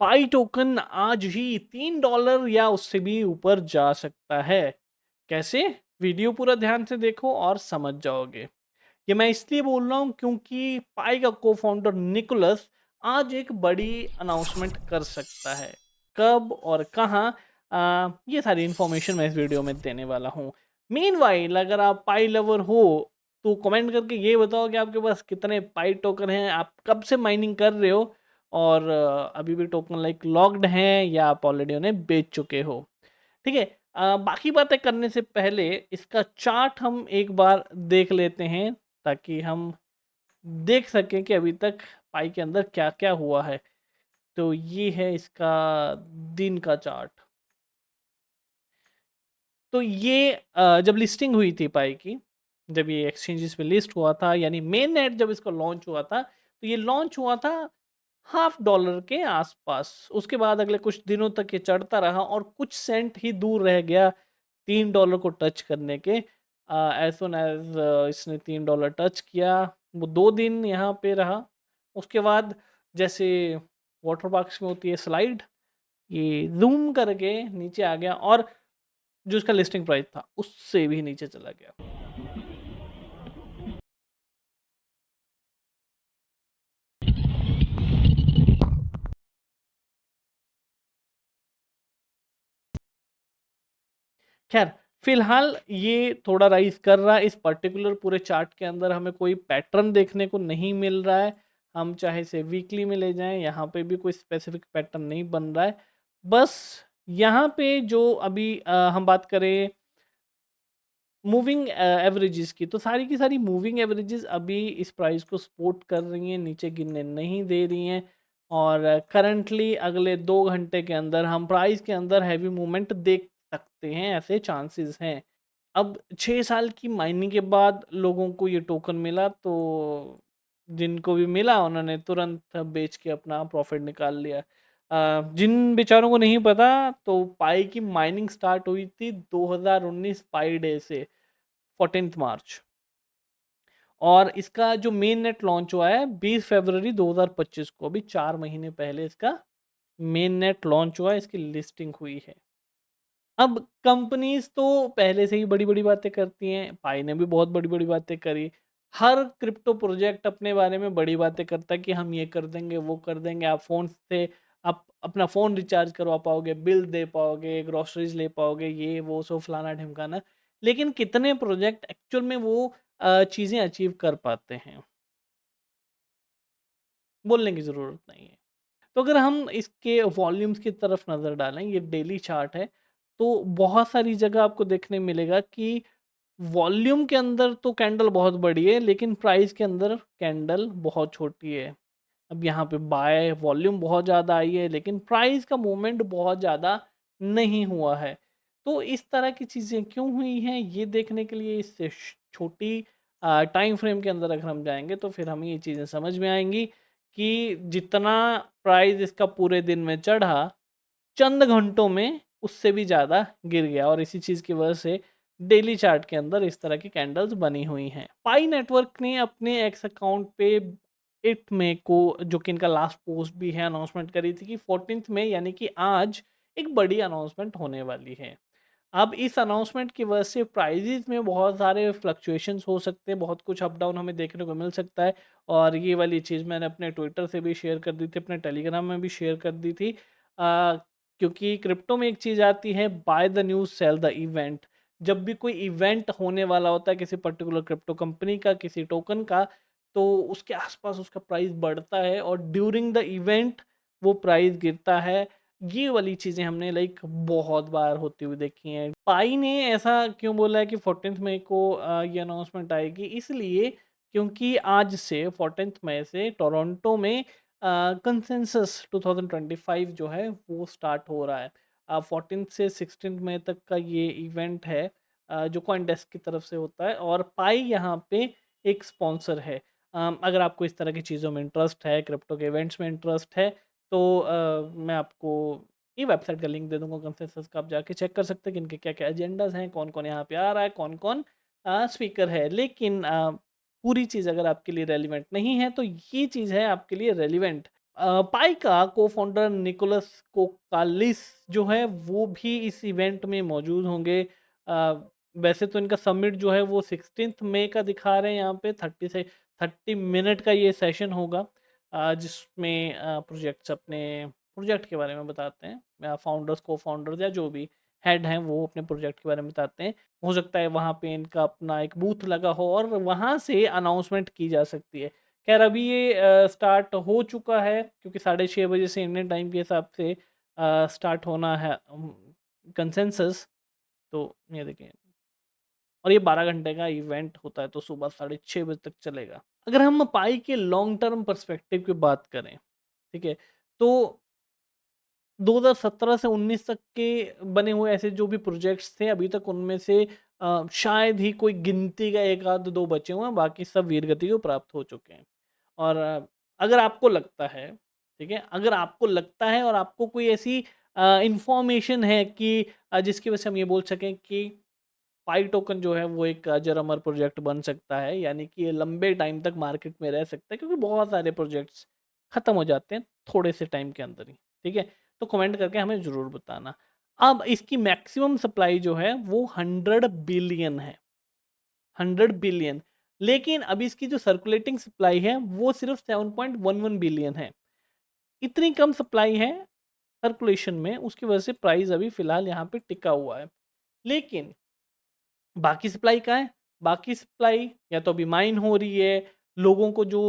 पाई token आज ही $3 या उससे भी ऊपर जा सकता है। कैसे? वीडियो पूरा ध्यान से देखो और समझ जाओगे। ये मैं इसलिए बोल रहा हूँ क्योंकि पाई का को-फाउंडर निकोलस आज एक बड़ी अनाउंसमेंट कर सकता है। कब और कहाँ, ये सारी इन्फॉर्मेशन मैं इस वीडियो में देने वाला हूँ। मीनव्हाइल अगर आप पाई लवर हो, तो कमेंट करके ये बताओ कि आपके पास कितने पाई टोकन हैं, आप कब से माइनिंग कर रहे हो और अभी भी टोकन लाइक लॉक्ड हैं या आप ऑलरेडी उन्हें बेच चुके हो। ठीक है? बाकी बातें करने से पहले इसका चार्ट हम एक बार देख लेते हैं, ताकि हम देख सकें कि अभी तक पाई के अंदर क्या-क्या हुआ है। तो ये है इसका दिन का चार्ट। तो ये जब लिस्टिंग हुई थी पाई की, जब ये एक्सचेंजेस पे लिस्ट हुआ था, यानी मेन नेट जब इसका लॉन्च हुआ था, तो ये लॉन्च हुआ था हाफ डॉलर के आसपास। उसके बाद अगले कुछ दिनों तक ये चढ़ता रहा और कुछ सेंट ही दूर रह गया $3 को टच करने के। एज़ सून एज़ इसने $3 टच किया, वो 2 दिन यहाँ पे रहा। उसके बाद जैसे वाटर पार्क्स में होती है स्लाइड, ये ज़ूम करके नीचे आ गया और जो इसका लिस्टिंग प्राइस था, उससे भी नीचे चला गया। ख़ैर, फ़िलहाल ये थोड़ा राइज़ कर रहा है, इस पर्टिकुलर पूरे चार्ट के अंदर हमें कोई पैटर्न देखने को नहीं मिल रहा है। हम चाहे इसे वीकली में ले जाएँ, यहाँ पे भी कोई स्पेसिफ़िक पैटर्न नहीं बन रहा है। बस यहाँ पे जो अभी हम बात करें मूविंग एवरेजेस की, तो सारी की सारी मूविंग एवरेजेस अभी इस प्राइस को सपोर्ट कर रही हैं, नीचे गिरने नहीं दे रही हैं और करंटली अगले 2 घंटे के अंदर हम प्राइस के अंदर हैवी मूवमेंट देख सकते हैं, ऐसे चांसेस हैं। अब 6 साल की माइनिंग के बाद लोगों को ये टोकन मिला, तो जिनको भी मिला उन्होंने तुरंत बेच के अपना प्रॉफ़िट निकाल लिया। जिन बेचारों को नहीं पता, तो पाई की माइनिंग स्टार्ट हुई थी 2019 पाई डे से 14th मार्च, और इसका जो मेन नेट लॉन्च हुआ है 20 फरवरी 2025 को, अभी 4 महीने पहले इसका मेन नेट लॉन्च हुआ है, इसकी लिस्टिंग हुई है। अब कंपनीज़ तो पहले से ही बड़ी-बड़ी बातें करती हैं, पाई ने भी बहुत बड़ी-बड़ी बातें करी। हर क्रिप्टो प्रोजेक्ट अपने बारे में बड़ी बातें करता है कि हम ये कर देंगे, वो कर देंगे, आप फ़ोन से आप अपना फ़ोन रिचार्ज करवा पाओगे, बिल दे पाओगे, ग्रोसरीज़ ले पाओगे, ये वो सो फलाना-ढिमकाना। लेकिन कितने प्रोजेक्ट एक्चुअल में वो चीज़ें अचीव कर पाते हैं, बोलने की ज़रूरत नहीं है। तो अगर हम इसके वॉल्यूम्स की तरफ नज़र डालें, ये डेली चार्ट है, तो बहुत सारी जगह आपको देखने मिलेगा कि वॉल्यूम के अंदर तो कैंडल बहुत बड़ी है, लेकिन प्राइस के अंदर कैंडल बहुत छोटी है। अब यहाँ पे बाय वॉल्यूम बहुत ज़्यादा आई है, लेकिन प्राइस का मूवमेंट बहुत ज़्यादा नहीं हुआ है। तो इस तरह की चीज़ें क्यों हुई हैं, ये देखने के लिए इस छोटी टाइम फ्रेम के अंदर अगर हम जाएँगे, तो फिर हमें ये चीज़ें समझ में आएँगी कि जितना प्राइस इसका पूरे दिन में चढ़ा, चंद घंटों में उससे भी ज़्यादा गिर गया, और इसी चीज़ की वजह से डेली चार्ट के अंदर इस तरह की कैंडल्स बनी हुई हैं। पाई नेटवर्क ने अपने एक्स अकाउंट पे 8 मई को, जो कि इनका लास्ट पोस्ट भी है, अनाउंसमेंट करी थी कि 14th मई यानी कि आज एक बड़ी अनाउंसमेंट होने वाली है। अब इस अनाउंसमेंट की वजह से प्राइजेज़ में बहुत सारे फ्लक्चुएशंस हो सकते हैं, बहुत कुछ अप डाउन हमें देखने को मिल सकता है, और ये वाली चीज़ मैंने अपने ट्विटर से भी शेयर कर दी थी, अपने टेलीग्राम में भी शेयर कर दी थी। क्योंकि क्रिप्टो में एक चीज़ आती है, buy the news sell the event. जब भी कोई इवेंट होने वाला होता है किसी पर्टिकुलर क्रिप्टो कंपनी का, किसी टोकन का, तो उसके आसपास उसका प्राइस बढ़ता है और ड्यूरिंग द इवेंट वो प्राइस गिरता है। ये वाली चीज़ें हमने लाइक बहुत बार होती हुई देखी हैं। पाई ने ऐसा क्यों बोला है कि 14th मई को ये अनाउंसमेंट आएगी? इसलिए क्योंकि आज से 14th मई से टोरंटो में कंसेंसस 2025 जो है वो स्टार्ट हो रहा है। 14th से 16th मई तक का ये इवेंट है, जो कॉइनडेस्क की तरफ से होता है, और पाई यहाँ पे एक स्पॉन्सर है। अगर आपको इस तरह की चीज़ों में इंटरेस्ट है, क्रिप्टो के इवेंट्स में इंटरेस्ट है, तो मैं आपको ये वेबसाइट का लिंक दे दूँगा कंसेंसस का, आप जाके चेक कर सकते हैं कि इनके क्या-क्या एजेंडाज़ हैं, कौन-कौन यहाँ पे आ रहा है, कौन-कौन स्पीकर है। लेकिन पूरी चीज़ अगर आपके लिए रेलेवेंट नहीं है, तो ये चीज़ है आपके लिए रेलेवेंट। पाई का को-फाउंडर निकोलस कोकालिस जो है वो भी इस इवेंट में मौजूद होंगे। वैसे तो इनका समिट जो है वो 16th मई का दिखा रहे हैं यहाँ पे, 30 से 30 मिनट का ये सेशन होगा, जिसमें प्रोजेक्ट्स अपने प्रोजेक्ट के बारे में बताते हैं। फाउंडर्स, को-फाउंडर्स या जो भी हेड हैं वो अपने प्रोजेक्ट के बारे में बताते हैं। हो सकता है वहाँ पे इनका अपना एक बूथ लगा हो और वहाँ से अनाउंसमेंट की जा सकती है। ख़ैर अभी ये स्टार्ट हो चुका है क्योंकि 6:30 बजे से इंडियन टाइम के हिसाब से स्टार्ट होना है कंसेंसस। तो ये देखिए, और ये 12 घंटे का इवेंट होता है तो सुबह 6:30 बजे तक चलेगा। अगर हम पाई के लॉन्ग टर्म पर्सपेक्टिव की बात करें, ठीक है? तो 2017 से 19 तक के बने हुए ऐसे जो भी प्रोजेक्ट्स थे अभी तक उनमें से शायद ही कोई गिनती का 1 आध 2 बचे हुए हैं, बाकी सब वीरगति को प्राप्त हो चुके हैं। और अगर आपको लगता है, ठीक है? अगर आपको लगता है और आपको कोई ऐसी इन्फॉर्मेशन है कि जिसकी वजह से हम ये बोल सकें कि पाई टोकन जो है वो एक अजर अमर प्रोजेक्ट बन सकता है, यानी कि ये लंबे टाइम तक मार्केट में रह सकता है क्योंकि बहुत सारे प्रोजेक्ट्स खत्म हो जाते हैं थोड़े से टाइम के अंदर ही, ठीक है? तो कमेंट करके हमें ज़रूर बताना। अब इसकी मैक्सिमम सप्लाई जो है वो 100 बिलियन है, 100 बिलियन। लेकिन अभी इसकी जो सर्कुलेटिंग सप्लाई है वो सिर्फ 7.11 बिलियन है। इतनी कम सप्लाई है सर्कुलेशन में, उसकी वजह से प्राइस अभी फ़िलहाल यहाँ पे टिका हुआ है। लेकिन बाकी सप्लाई कहाँ है? बाकी सप्लाई या तो अभी माइन हो रही है, लोगों को जो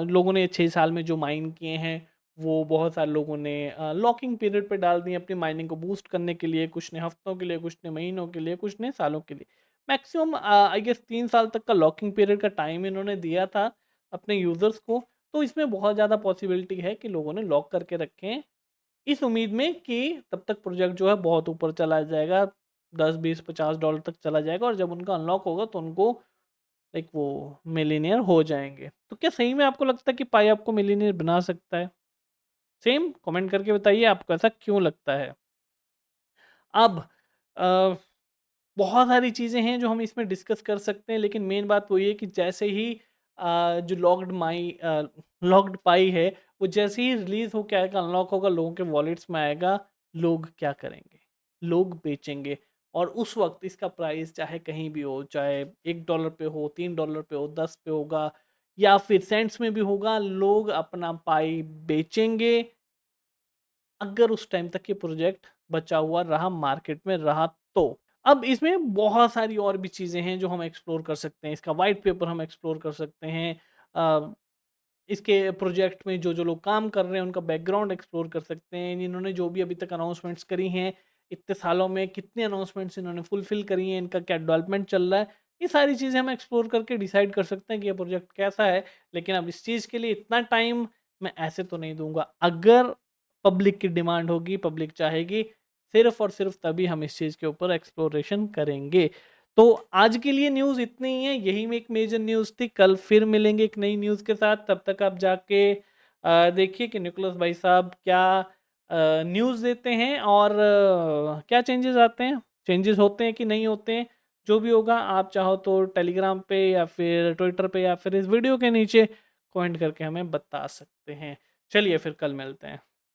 लोगों ने 6 साल में जो माइन किए हैं, वो बहुत सारे लोगों ने लॉकिंग पीरियड पे डाल दिए अपनी माइनिंग को बूस्ट करने के लिए, कुछ ने हफ्तों के लिए, कुछ ने महीनों के लिए, कुछ ने सालों के लिए। मैक्सिमम आई गेस 3 साल तक का लॉकिंग पीरियड का टाइम इन्होंने दिया था अपने यूज़र्स को, तो इसमें बहुत ज़्यादा पॉसिबिलिटी है कि लोगों ने लॉक करके रखे हैं। इस उम्मीद में कि तब तक प्रोजेक्ट जो है बहुत ऊपर चला जाएगा, 10, 20, $50 तक चला जाएगा और जब उनका अनलॉक होगा तो उनको लाइक वो मिलियनेयर हो जाएँगे। तो क्या सही में आपको लगता है कि पाई आपको मिलियनेयर बना सकता है? सेम? कमेंट करके बताइए आपको ऐसा क्यों लगता है? अब अ, बहुत सारी चीज़ें हैं जो हम इसमें डिस्कस कर सकते हैं, लेकिन मेन बात वही है कि जैसे ही जो लॉक्ड पाई है, वो जैसे ही रिलीज़ होके आएगा, अनलॉक होगा, लोगों के वॉलेट्स में आएगा, लोग क्या करेंगे? लोग बेचेंगे और उस वक़्त इसका प्राइस चाहे कहीं भी हो, चाहे $1 पे हो, $3 पे हो, 10 पे होगा या फिर सेंट्स में भी होगा, लोग अपना पाई बेचेंगे अगर उस टाइम तक ये प्रोजेक्ट बचा हुआ रहा, मार्केट में रहा तो। अब इसमें बहुत सारी और भी चीज़ें हैं जो हम एक्सप्लोर कर सकते हैं। इसका व्हाइट पेपर हम एक्सप्लोर कर सकते हैं। अ, इसके प्रोजेक्ट में जो-जो लोग काम कर रहे हैं उनका बैकग्राउंड एक्सप्लोर कर सकते हैं। इन्होंने जो भी अभी तक अनाउंसमेंट्स करी हैं, इतने सालों में कितनी अनाउंसमेंट्स इन्होंने फुलफिल करी हैं, इनका क्या डेवलपमेंट चल रहा है, ये सारी चीज़ें हम एक्सप्लोर करके डिसाइड कर सकते हैं कि ये प्रोजेक्ट कैसा है। लेकिन अब इस चीज़ के लिए इतना टाइम मैं ऐसे तो नहीं दूँगा। अगर पब्लिक की डिमांड होगी, पब्लिक चाहेगी, सिर्फ़ और सिर्फ़ तभी हम इस चीज़ के ऊपर एक्सप्लोरेशन करेंगे। तो आज के लिए न्यूज़ इतनी ही है, यही में एक मेजर न्यूज़ थी। कल फिर मिलेंगे एक नई न्यूज़ के साथ, तब तक आप जाके देखिए कि निकोलस भाई साहब क्या न्यूज़ देते हैं और क्या चेंजेज़ आते हैं, चेंजेज़ होते हैं कि नहीं होते हैं। जो भी होगा आप चाहो तो टेलीग्राम पे या फिर ट्विटर पे या फिर इस वीडियो के नीचे कमेंट करके हमें बता सकते हैं। चलिए फिर कल मिलते हैं।